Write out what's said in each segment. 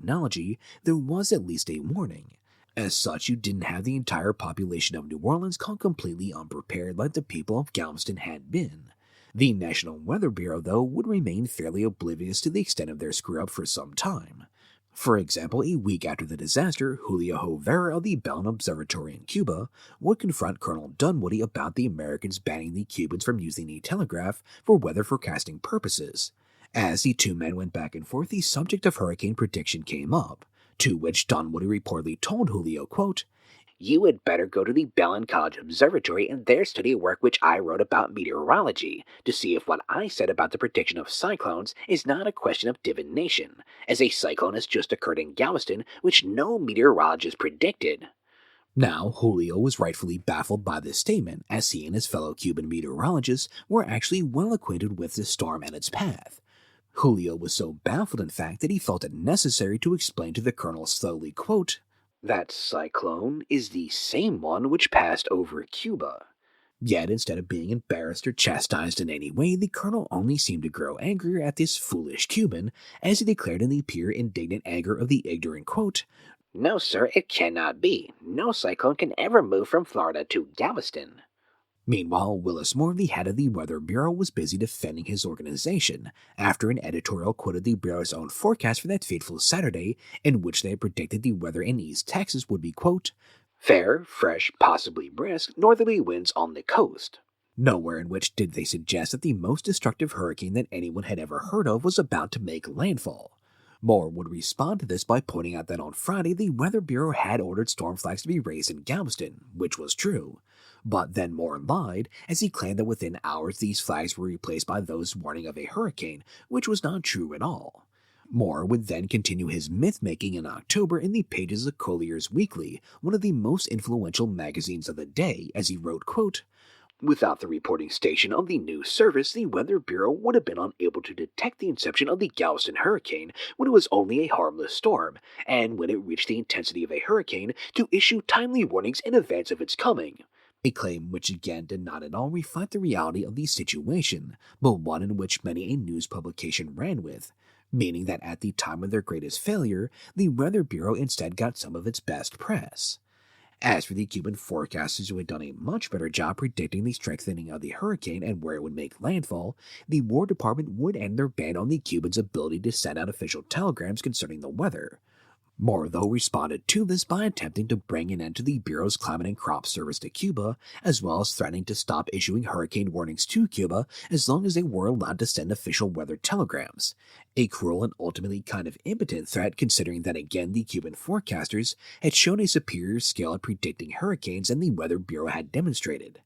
technology, there was at least a warning. As such, you didn't have the entire population of New Orleans caught completely unprepared like the people of Galveston had been. The National Weather Bureau, though, would remain fairly oblivious to the extent of their screw-up for some time. For example, a week after the disaster, Julio Hovera of the Bellin Observatory in Cuba would confront Colonel Dunwoody about the Americans banning the Cubans from using the telegraph for weather forecasting purposes. As the two men went back and forth, the subject of hurricane prediction came up, to which Dunwoody reportedly told Julio, quote, "You had better go to the Bellin College Observatory and there study a work which I wrote about meteorology, to see if what I said about the prediction of cyclones is not a question of divination, as a cyclone has just occurred in Galveston which no meteorologist predicted." Now, Julio was rightfully baffled by this statement, as he and his fellow Cuban meteorologists were actually well acquainted with the storm and its path. Julio was so baffled, in fact, that he felt it necessary to explain to the colonel slowly, quote, "That cyclone is the same one which passed over Cuba." Yet, instead of being embarrassed or chastised in any way, the colonel only seemed to grow angrier at this foolish Cuban, as he declared in the pure indignant anger of the ignorant, quote, "No, sir, it cannot be. No cyclone can ever move from Florida to Galveston." Meanwhile, Willis Moore, the head of the Weather Bureau, was busy defending his organization, after an editorial quoted the Bureau's own forecast for that fateful Saturday, in which they had predicted the weather in East Texas would be, quote, "fair, fresh, possibly brisk, northerly winds on the coast." Nowhere in which did they suggest that the most destructive hurricane that anyone had ever heard of was about to make landfall. Moore would respond to this by pointing out that on Friday the Weather Bureau had ordered storm flags to be raised in Galveston, which was true. But then Moore lied, as he claimed that within hours these flags were replaced by those warning of a hurricane, which was not true at all. Moore would then continue his myth-making in October in the pages of Collier's Weekly, one of the most influential magazines of the day, as he wrote, quote, "Without the reporting station of the news service, the Weather Bureau would have been unable to detect the inception of the Galveston Hurricane when it was only a harmless storm, and when it reached the intensity of a hurricane, to issue timely warnings in advance of its coming." A claim which again did not at all reflect the reality of the situation, but one in which many a news publication ran with, meaning that at the time of their greatest failure, the Weather Bureau instead got some of its best press. As for the Cuban forecasters who had done a much better job predicting the strengthening of the hurricane and where it would make landfall, the War Department would end their ban on the Cubans' ability to send out official telegrams concerning the weather. Moore, though, responded to this by attempting to bring an end to the Bureau's Climate and Crop Service to Cuba, as well as threatening to stop issuing hurricane warnings to Cuba as long as they were allowed to send official weather telegrams. A cruel and ultimately kind of impotent threat, considering that again the Cuban forecasters had shown a superior skill at predicting hurricanes than the Weather Bureau had demonstrated.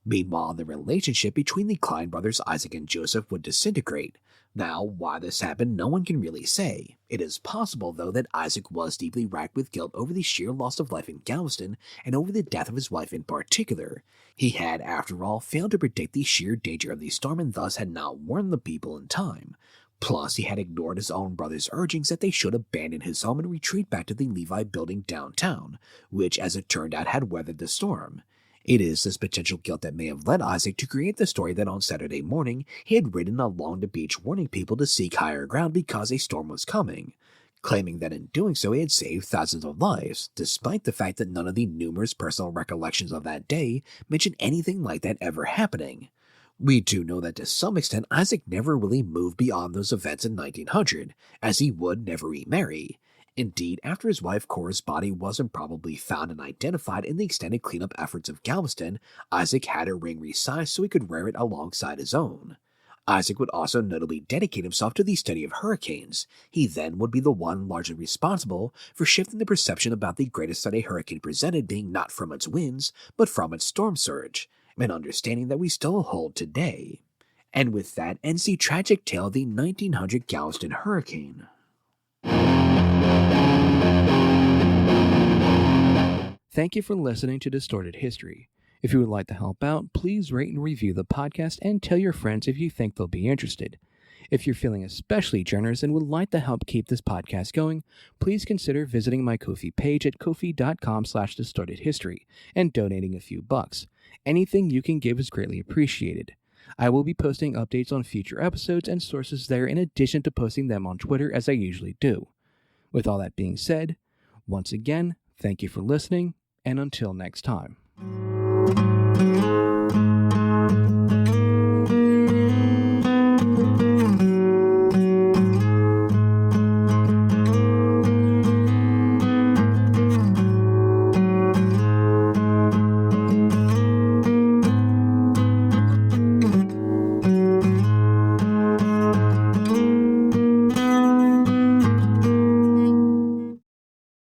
Meanwhile, the relationship between the Klein brothers Isaac and Joseph would disintegrate. Now, why this happened, no one can really say. It is possible, though, that Isaac was deeply racked with guilt over the sheer loss of life in Galveston and over the death of his wife in particular. He had, after all, failed to predict the sheer danger of the storm and thus had not warned the people in time. Plus, he had ignored his own brother's urgings that they should abandon his home and retreat back to the Levi building downtown, which, as it turned out, had weathered the storm. It is this potential guilt that may have led Isaac to create the story that on Saturday morning he had ridden along the beach warning people to seek higher ground because a storm was coming, claiming that in doing so he had saved thousands of lives, despite the fact that none of the numerous personal recollections of that day mention anything like that ever happening. We do know that to some extent Isaac never really moved beyond those events in 1900, as he would never remarry. Indeed, after his wife Cora's body wasn't probably found and identified in the extended cleanup efforts of Galveston, Isaac had her ring resized so he could wear it alongside his own. Isaac would also notably dedicate himself to the study of hurricanes. He then would be the one largely responsible for shifting the perception about the greatest that a hurricane presented being not from its winds, but from its storm surge, an understanding that we still hold today. And with that ends the tragic tale of the 1900 Galveston Hurricane. Thank you for listening to Distorted History. If you would like to help out, please rate and review the podcast and tell your friends if you think they'll be interested. If you're feeling especially generous and would like to help keep this podcast going, please consider visiting my Ko-fi page at ko-fi.com/distortedhistory and donating a few bucks. Anything you can give is greatly appreciated. I will be posting updates on future episodes and sources there in addition to posting them on Twitter as I usually do. With all that being said, once again, thank you for listening, and until next time.